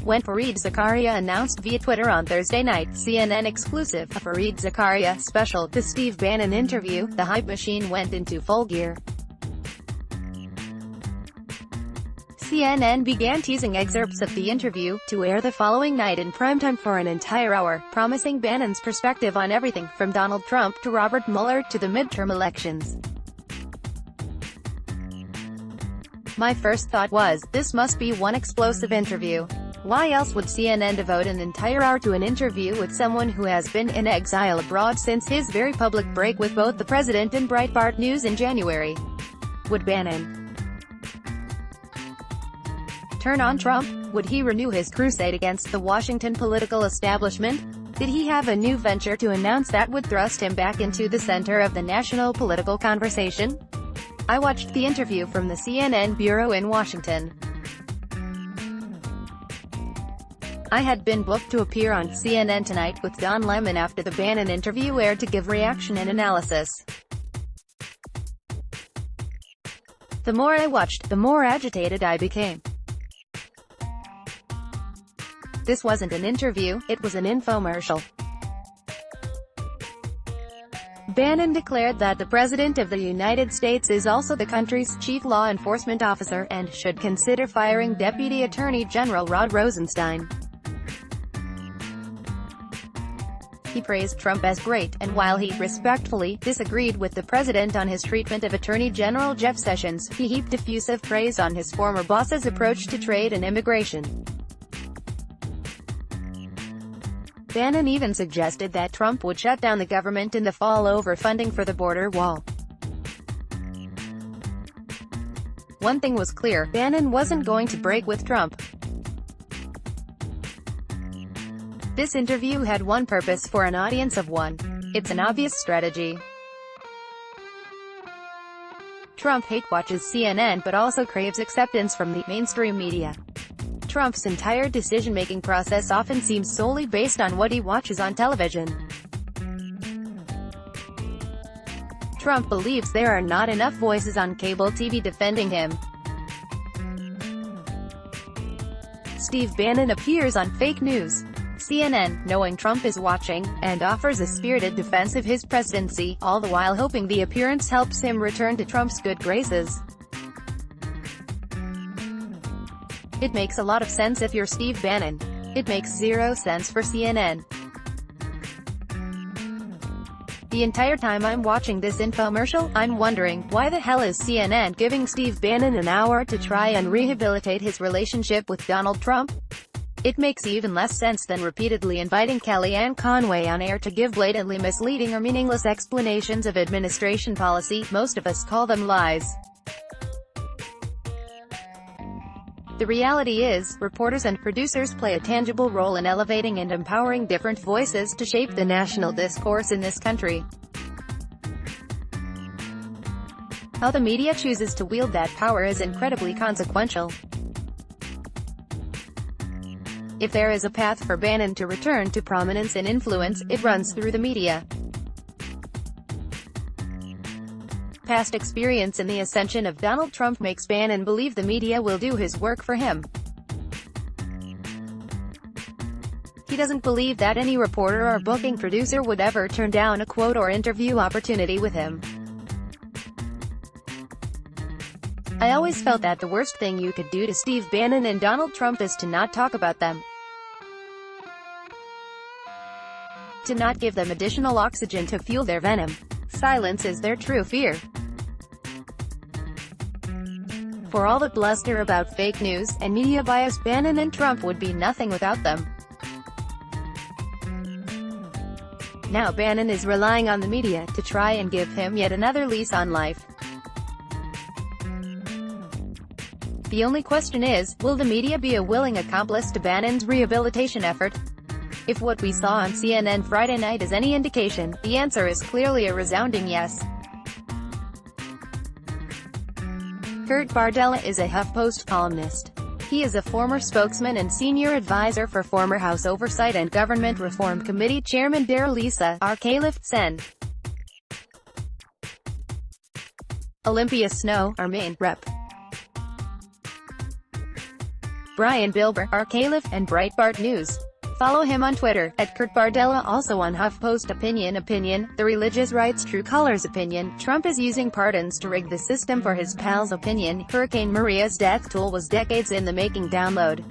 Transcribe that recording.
when Fareed Zakaria announced via Twitter on Thursday night, CNN exclusive, a Fareed Zakaria special, the Steve Bannon interview, the hype machine went into full gear. CNN began teasing excerpts of the interview, to air the following night in primetime for an entire hour, promising Bannon's perspective on everything, from Donald Trump to Robert Mueller to the midterm elections. My first thought was, this must be one explosive interview. Why else would CNN devote an entire hour to an interview with someone who has been in exile abroad since his very public break with both the president and Breitbart News in January? Would Bannon turn on Trump? Would he renew his crusade against the Washington political establishment? Did he have a new venture to announce that would thrust him back into the center of the national political conversation? I watched the interview from the CNN bureau in Washington. I had been booked to appear on CNN Tonight with Don Lemon after the Bannon interview aired to give reaction and analysis. The more I watched, the more agitated I became. This wasn't an interview, it was an infomercial. Bannon declared that the President of the United States is also the country's chief law enforcement officer, and should consider firing Deputy Attorney General Rod Rosenstein. He praised Trump as great, and while he respectfully disagreed with the president on his treatment of Attorney General Jeff Sessions, he heaped effusive praise on his former boss's approach to trade and immigration. Bannon even suggested that Trump would shut down the government in the fall over funding for the border wall. One thing was clear, Bannon wasn't going to break with Trump. This interview had one purpose for an audience of one. It's an obvious strategy. Trump hate-watches CNN but also craves acceptance from the mainstream media. Trump's entire decision-making process often seems solely based on what he watches on television. Trump believes there are not enough voices on cable TV defending him. Steve Bannon appears on fake news CNN, knowing Trump is watching, and offers a spirited defense of his presidency, all the while hoping the appearance helps him return to Trump's good graces. It makes a lot of sense if you're Steve Bannon. It makes zero sense for CNN. The entire time I'm watching this infomercial, I'm wondering, why the hell is CNN giving Steve Bannon an hour to try and rehabilitate his relationship with Donald Trump? It makes even less sense than repeatedly inviting Kellyanne Conway on air to give blatantly misleading or meaningless explanations of administration policy. Most of us call them lies. The reality is, reporters and producers play a tangible role in elevating and empowering different voices to shape the national discourse in this country. How the media chooses to wield that power is incredibly consequential. If there is a path for Bannon to return to prominence and influence, it runs through the media. Past experience in the ascension of Donald Trump makes Bannon believe the media will do his work for him. He doesn't believe that any reporter or booking producer would ever turn down a quote or interview opportunity with him. I always felt that the worst thing you could do to Steve Bannon and Donald Trump is to not talk about them. To not give them additional oxygen to fuel their venom. Silence is their true fear. For all the bluster about fake news and media bias, Bannon and Trump would be nothing without them. Now Bannon is relying on the media to try and give him yet another lease on life. The only question is, will the media be a willing accomplice to Bannon's rehabilitation effort? If what we saw on CNN Friday night is any indication, the answer is clearly a resounding yes. Kurt Bardella is a HuffPost columnist. He is a former spokesman and senior advisor for former House Oversight and Government Reform Committee Chairman Darlisa R. Caliph Sen. Olympia Snowe, our main rep. Brian Bilber, R. Caliph, and Breitbart News. Follow him on Twitter, at Kurt Bardella, also on HuffPost Opinion. The religious right's True Colors opinion. Trump is using pardons to rig the system for his pal's opinion. Hurricane Maria's death toll was decades in the making. Download.